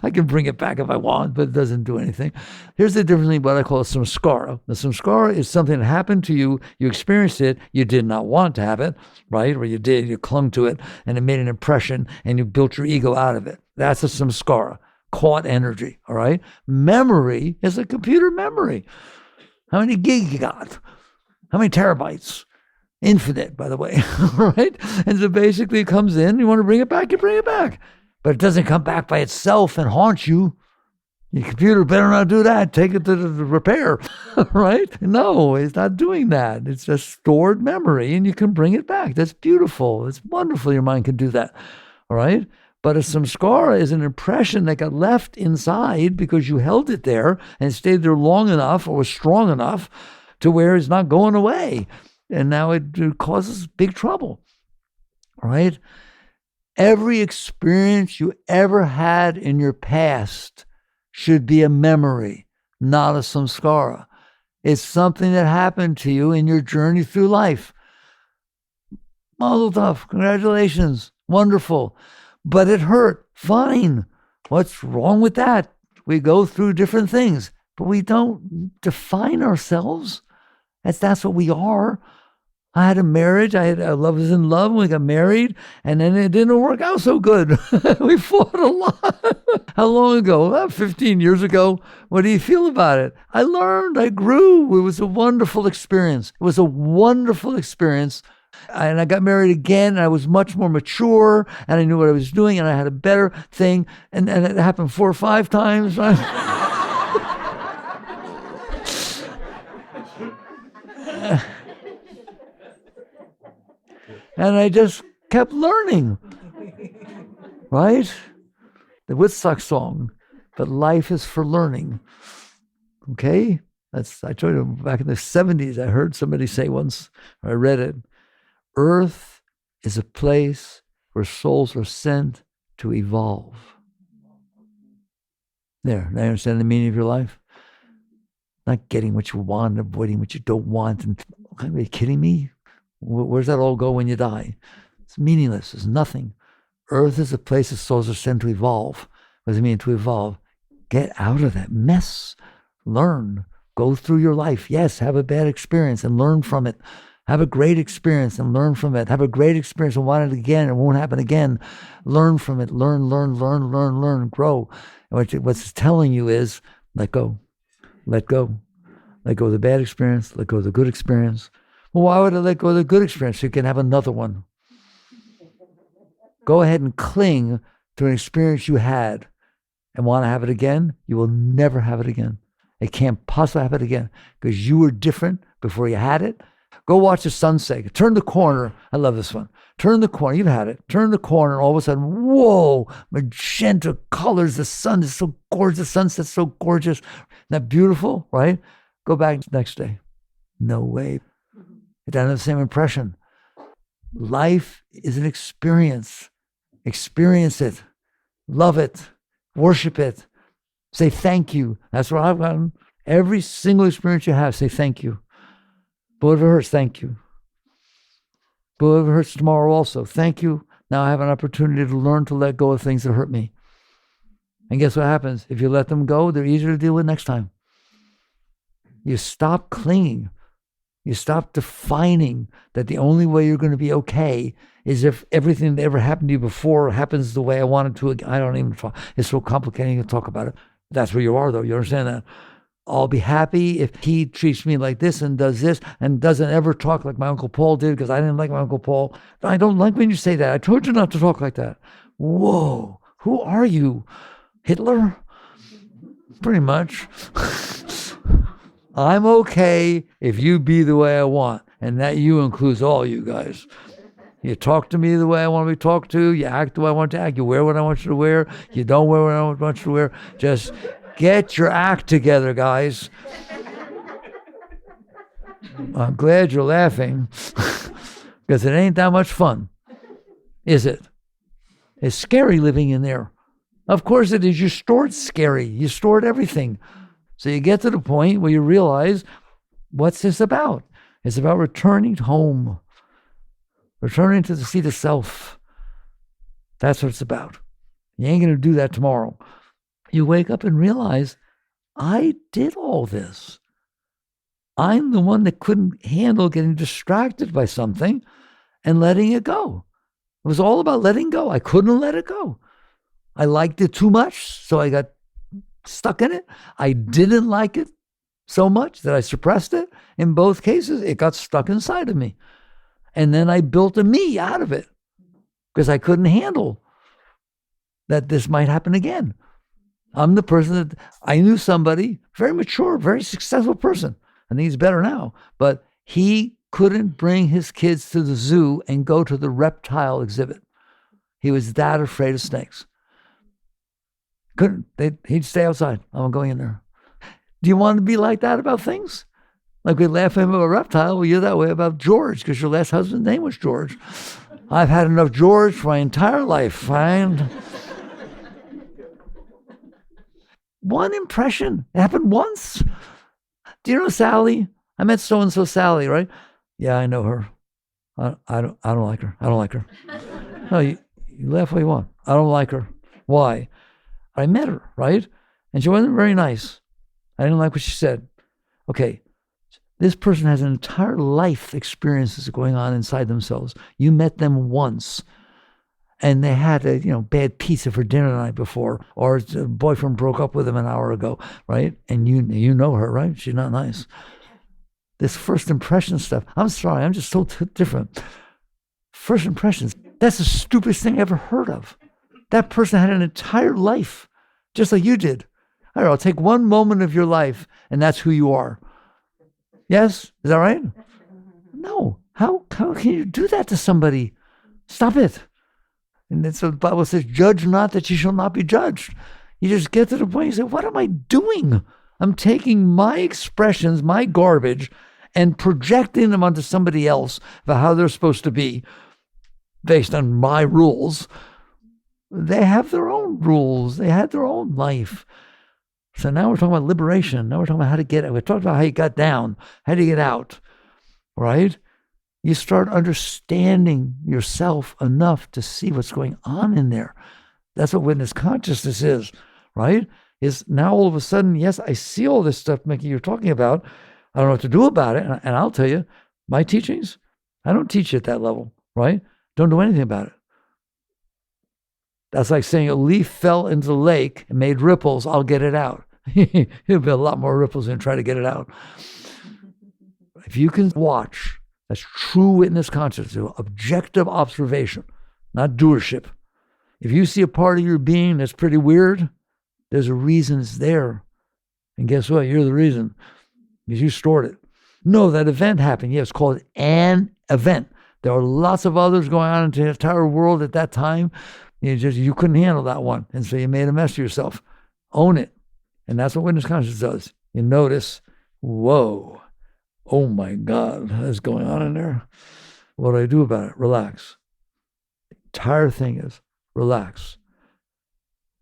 B: I can bring it back if I want, but it doesn't do anything. Here's the difference between what I call a samskara. The samskara is something that happened to you, you experienced it, you did not want to have it, right? Or you did, you clung to it, and it made an impression, and you built your ego out of it. That's a samskara, caught energy, all right? Memory is a computer memory. How many gigs you got? How many terabytes? Infinite, by the way, right? And so basically it comes in, you want to bring it back, you bring it back. But it doesn't come back by itself and haunt you. Your computer better not do that. Take it to the repair, right? No, it's not doing that. It's just stored memory and you can bring it back. That's beautiful. It's wonderful your mind can do that, all right? But a samskara is an impression that got left inside because you held it there and stayed there long enough or was strong enough to where it's not going away. And now it causes big trouble, right? Every experience you ever had in your past should be a memory, not a samskara. It's something that happened to you in your journey through life. Mazel tov, congratulations, wonderful. But it hurt, fine. What's wrong with that? We go through different things, but we don't define ourselves as that's what we are. I had a marriage. I was in love when we got married, and then it didn't work out so good. We fought a lot. How long ago? About 15 years ago. What do you feel about it? I learned. I grew. It was a wonderful experience. It was a wonderful experience. And I got married again, and I was much more mature, and I knew what I was doing, and I had a better thing. And it happened 4 or 5 times. And I just kept learning, right? The Woodstock song, but life is for learning, okay? I told you back in the 70s, I heard somebody say once, or I read it, Earth is a place where souls are sent to evolve. There, now you understand the meaning of your life? Not getting what you want, avoiding what you don't want. And are you kidding me? Where's that all go when you die? It's meaningless. It's nothing. Earth is a place that souls are sent to evolve. What does it mean to evolve? Get out of that mess. Learn. Go through your life. Yes, have a bad experience and learn from it. Have a great experience and learn from it. Have a great experience and want it again. It won't happen again. Learn from it. Learn, grow. And what it's telling you is let go. Let go. Let go of the bad experience. Let go of the good experience. Well, why would I let go of the good experience so you can have another one? Go ahead and cling to an experience you had and want to have it again. You will never have it again. It can't possibly happen again because you were different before you had it. Go watch the sunset. Turn the corner. I love this one. Turn the corner. You've had it. Turn the corner. And all of a sudden, whoa, magenta colors. The sun is so gorgeous. The sunset's so gorgeous. Isn't that beautiful, right? Go back next day. No way. It doesn't have the same impression. Life is an experience. Experience it. Love it. Worship it. Say thank you. That's what I've gotten. Every single experience you have, say thank you. But if it hurts, thank you. But if it hurts tomorrow also, thank you. Now I have an opportunity to learn to let go of things that hurt me. And guess what happens? If you let them go, they're easier to deal with next time. You stop clinging. You stop defining that the only way you're going to be okay is if everything that ever happened to you before happens the way I wanted to. I don't even talk. It's so complicated to talk about it. That's where you are, though. You understand that? I'll be happy if he treats me like this and does this and doesn't ever talk like my Uncle Paul did because I didn't like my Uncle Paul. I don't like when you say that. I told you not to talk like that. Whoa, who are you? Hitler? Pretty much. I'm okay if you be the way I want. And that you includes all you guys. You talk to me the way I want to be talked to. You act the way I want to act. You wear what I want you to wear. You don't wear what I want you to wear. Just get your act together, guys. I'm glad you're laughing because it ain't that much fun, is it? It's scary living in there. Of course it is. You stored scary. You stored everything. So you get to the point where you realize, what's this about? It's about returning home, returning to the seat of self. That's what it's about. You ain't going to do that tomorrow. You wake up and realize, I did all this. I'm the one that couldn't handle getting distracted by something and letting it go. It was all about letting go. I couldn't let it go. I liked it too much, so I got stuck in it. I didn't like it so much that I suppressed it. In both cases, it got stuck inside of me. And then I built a me out of it because I couldn't handle that this might happen again. I'm the person that I knew somebody, very mature, very successful person. I think he's better now, but he couldn't bring his kids to the zoo and go to the reptile exhibit. He was that afraid of snakes. Couldn't. He'd stay outside. I'm going in there. Do you want to be like that about things? Like we laugh at him about a reptile. Well, you're that way about George because your last husband's name was George. I've had enough George for my entire life. Fine. One impression. It happened once. Do you know Sally? I met so-and-so Sally, right? Yeah, I know her. I don't like her. I don't like her. No, you laugh all you want. I don't like her. Why? I met her, right? And she wasn't very nice. I didn't like what she said. Okay, This person has an entire life experiences going on inside themselves. You met them once, and they had a bad pizza for dinner the night before, or a boyfriend broke up with them an hour ago, right? And you know her, right? She's not nice. This first impression stuff, I'm sorry, I'm just so different. First impressions, that's the stupidest thing I ever heard of. That person had an entire life, just like you did. I don't know, take one moment of your life, and that's who you are. Yes? Is that right? No. How can you do that to somebody? Stop it. And then so the Bible says, judge not that you shall not be judged. You just get to the point, you say, what am I doing? I'm taking my expressions, my garbage, and projecting them onto somebody else for how they're supposed to be based on my rules. They have their own rules. They had their own life. So now we're talking about liberation. Now we're talking about how to get out. We talked about how you got down, how do you get out, right? You start understanding yourself enough to see what's going on in there. That's what witness consciousness is, right? Is now all of a sudden, yes, I see all this stuff, Mickey, you're talking about. I don't know what to do about it. And I'll tell you, my teachings, I don't teach at that level, right? Don't do anything about it. That's like saying a leaf fell into the lake and made ripples, I'll get it out. There'll be a lot more ripples and try to get it out. If you can watch, that's true witness consciousness, objective observation, not doership. If you see a part of your being that's pretty weird, there's a reason it's there. And guess what? You're the reason. Because you stored it. No, that event happened. Yeah, it's called an event. There are lots of others going on in the entire world at that time. You couldn't handle that one. And so you made a mess of yourself. Own it. And that's what witness consciousness does. You notice, whoa, oh my God, what's going on in there? What do I do about it? Relax. The entire thing is relax.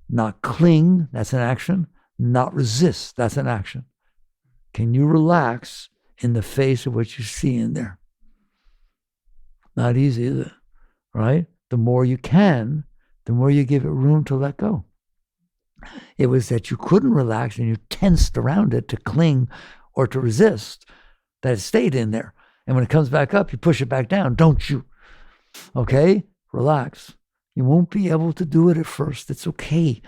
B: Not cling, that's an action. Not resist, that's an action. Can you relax in the face of what you see in there? Not easy, is it? Right? The more you can, the more you give it room to let go. It was that you couldn't relax and you tensed around it to cling or to resist, that it stayed in there. And when it comes back up, you push it back down, don't you? Okay? Relax. You won't be able to do it at first. It's okay.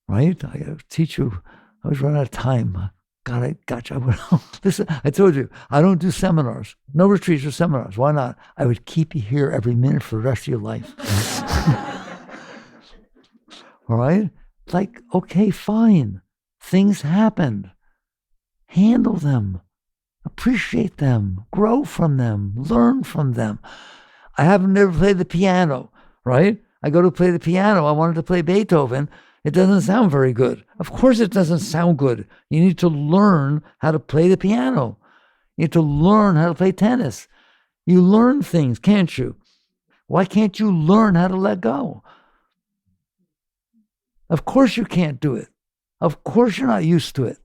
B: Right? I got to teach you. I was running out of time. God, I got you. Listen, I told you, I don't do seminars. No retreats or seminars. Why not? I would keep you here every minute for the rest of your life. All right? Like, okay, fine. Things happened. Handle them. Appreciate them. Grow from them. Learn from them. I haven't never played the piano, right? I go to play the piano. I wanted to play Beethoven. It doesn't sound very good. Of course it doesn't sound good. You need to learn how to play the piano. You need to learn how to play tennis. You learn things, can't you? Why can't you learn how to let go? Of course you can't do it. Of course you're not used to it.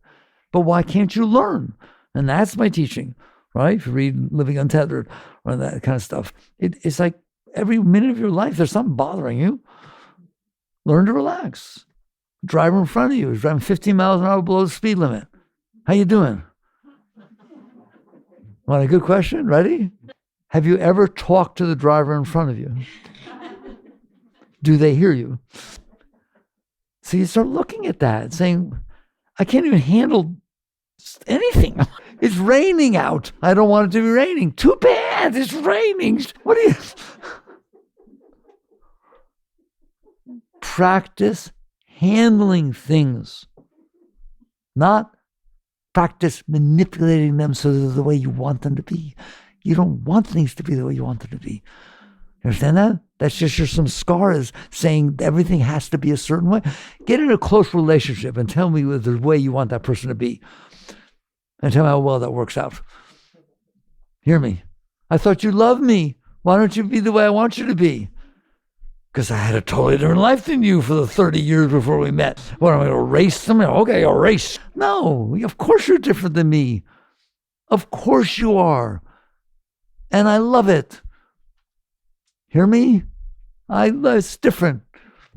B: But why can't you learn? And that's my teaching, right? If you read Living Untethered or that kind of stuff, it's like every minute of your life, there's something bothering you. Learn to relax. Driver in front of you is driving 15 miles an hour below the speed limit. How you doing? Want a good question? Ready? Have you ever talked to the driver in front of you? Do they hear you? So you start looking at that and saying, I can't even handle anything. It's raining out. I don't want it to be raining. Too bad. It's raining. What do you... Practice handling things, not practice manipulating them so they're the way you want them to be. You don't want things to be the way you want them to be. You understand that? That's just your samskaras saying everything has to be a certain way. Get in a close relationship and tell me the way you want that person to be. And tell me how well that works out. Hear me. I thought you loved me. Why don't you be the way I want you to be? Because I had a totally different life than you for the 30 years before we met. What, am I going to erase them? Okay, erase. No, of course you're different than me. Of course you are. And I love it. Hear me? It's different.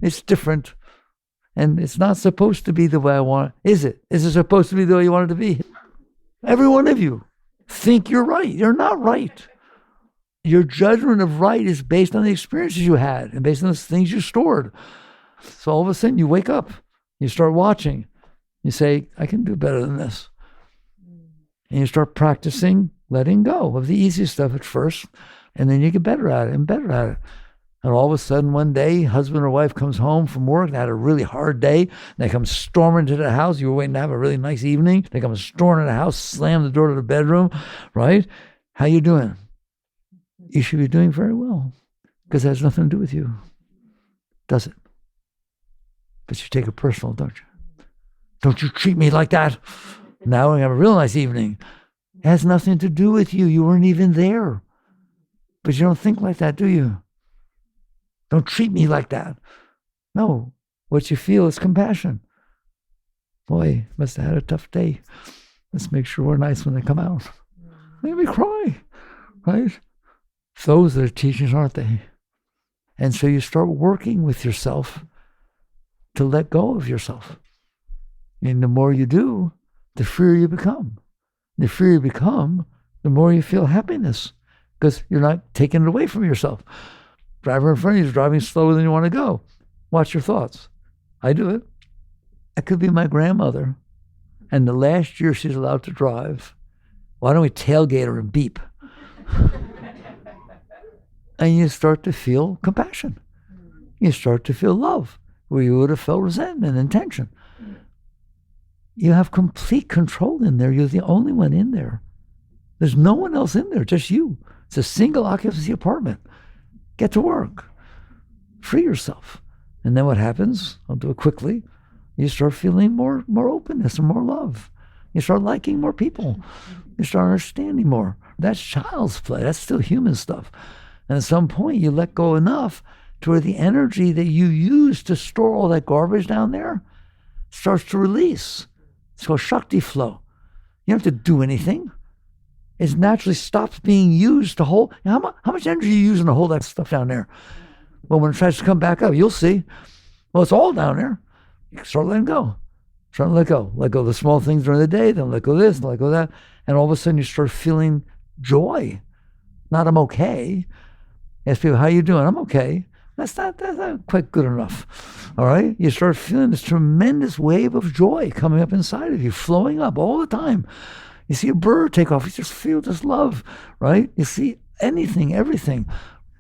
B: It's different. And it's not supposed to be the way I want it. Is it? Is it supposed to be the way you want it to be? Every one of you think you're right. You're not right. Your judgment of right is based on the experiences you had and based on the things you stored. So all of a sudden you wake up, you start watching, you say, I can do better than this. And you start practicing letting go of the easy stuff at first, and then you get better at it and better at it. And all of a sudden one day, husband or wife comes home from work, they had a really hard day, and they come storming to the house. You were waiting to have a really nice evening. They come storming to the house, slam the door to the bedroom, right? How you doing? You should be doing very well, because it has nothing to do with you, does it? But you take it personal, don't you? Don't you treat me like that. Now we're going to have a real nice evening. It has nothing to do with you. You weren't even there. But you don't think like that, do you? Don't treat me like that. No, what you feel is compassion. Boy, must have had a tough day. Let's make sure we're nice when they come out. Make me cry, right? Those are the teachings, aren't they? And so you start working with yourself to let go of yourself. And the more you do, the freer you become. The freer you become, the more you feel happiness, because you're not taking it away from yourself. Driver in front of you is driving slower than you want to go. Watch your thoughts. I do it. That could be my grandmother. And the last year she's allowed to drive, why don't we tailgate her and beep? And you start to feel compassion. You start to feel love, where you would have felt resentment and tension. You have complete control in there. You're the only one in there. There's no one else in there, just you. It's a single occupancy apartment. Get to work. Free yourself. And then what happens? I'll do it quickly. You start feeling more openness and more love. You start liking more people. You start understanding more. That's child's play. That's still human stuff. And at some point, you let go enough to where the energy that you use to store all that garbage down there starts to release. It's called Shakti flow. You don't have to do anything. It naturally stops being used to hold. How much energy are you using to hold that stuff down there? Well, when it tries to come back up, you'll see. Well, it's all down there. You start letting go. Start to let go. Let go of the small things during the day, then let go of this, let go of that. And all of a sudden, you start feeling joy. Not I'm okay. Ask people, how you doing? I'm okay. That's not quite good enough. All right? You start feeling this tremendous wave of joy coming up inside of you, flowing up all the time. You see a bird take off, you just feel this love, right? You see anything, everything.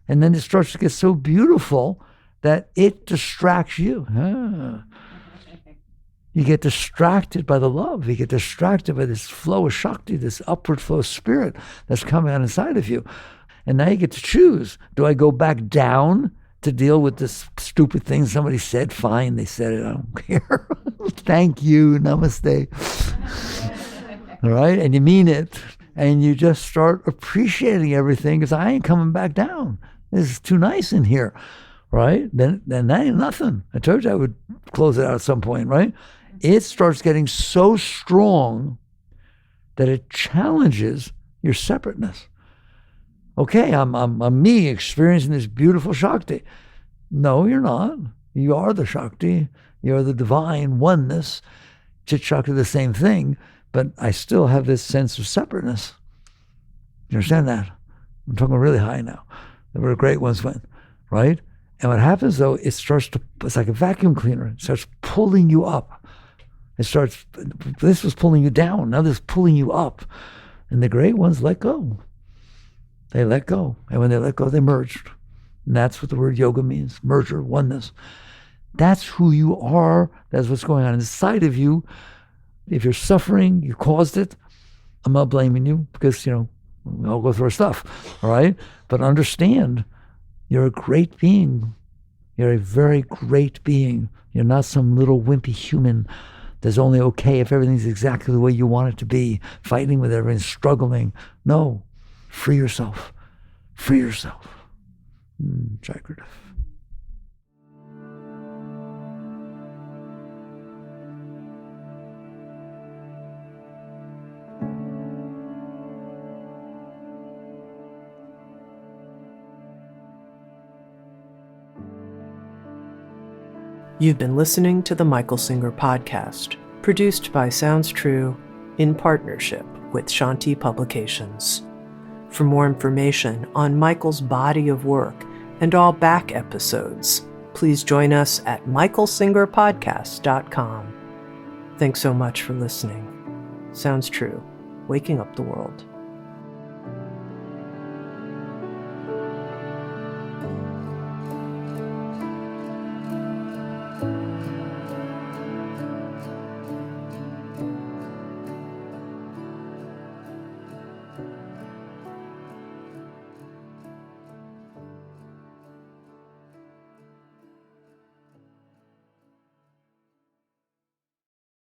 B: And then it starts to get so beautiful that it distracts you. You get distracted by the love. You get distracted by this flow of Shakti, this upward flow of spirit that's coming out inside of you. And now you get to choose. Do I go back down to deal with this stupid thing somebody said? Fine, they said it. I don't care. Thank you. Namaste. All right? And you mean it. And you just start appreciating everything because I ain't coming back down. This is too nice in here. Right? Then that ain't nothing. I told you I would close it out at some point, right? It starts getting so strong that it challenges your separateness. Okay, I'm me experiencing this beautiful Shakti. No, you're not. You are the Shakti. You're the divine oneness. Chit Shakti, the same thing, but I still have this sense of separateness. You understand that? I'm talking really high now. They were the great ones went, right? And what happens though, it's like a vacuum cleaner. It starts pulling you up. This was pulling you down. Now this is pulling you up. And the great ones let go. They let go. And when they let go, they merged. And that's what the word yoga means. Merger, oneness. That's who you are. That's what's going on inside of you. If you're suffering, you caused it. I'm not blaming you because, we all go through our stuff. All right? But understand, you're a great being. You're a very great being. You're not some little wimpy human that's only okay if everything's exactly the way you want it to be, fighting with everything, struggling. No. Free yourself. Free yourself. Jagrata.
A: You've been listening to the Michael Singer Podcast, produced by Sounds True in partnership with Shanti Publications. For more information on Michael's body of work and all back episodes, please join us at michaelsingerpodcast.com. Thanks so much for listening. Sounds True, waking up the world.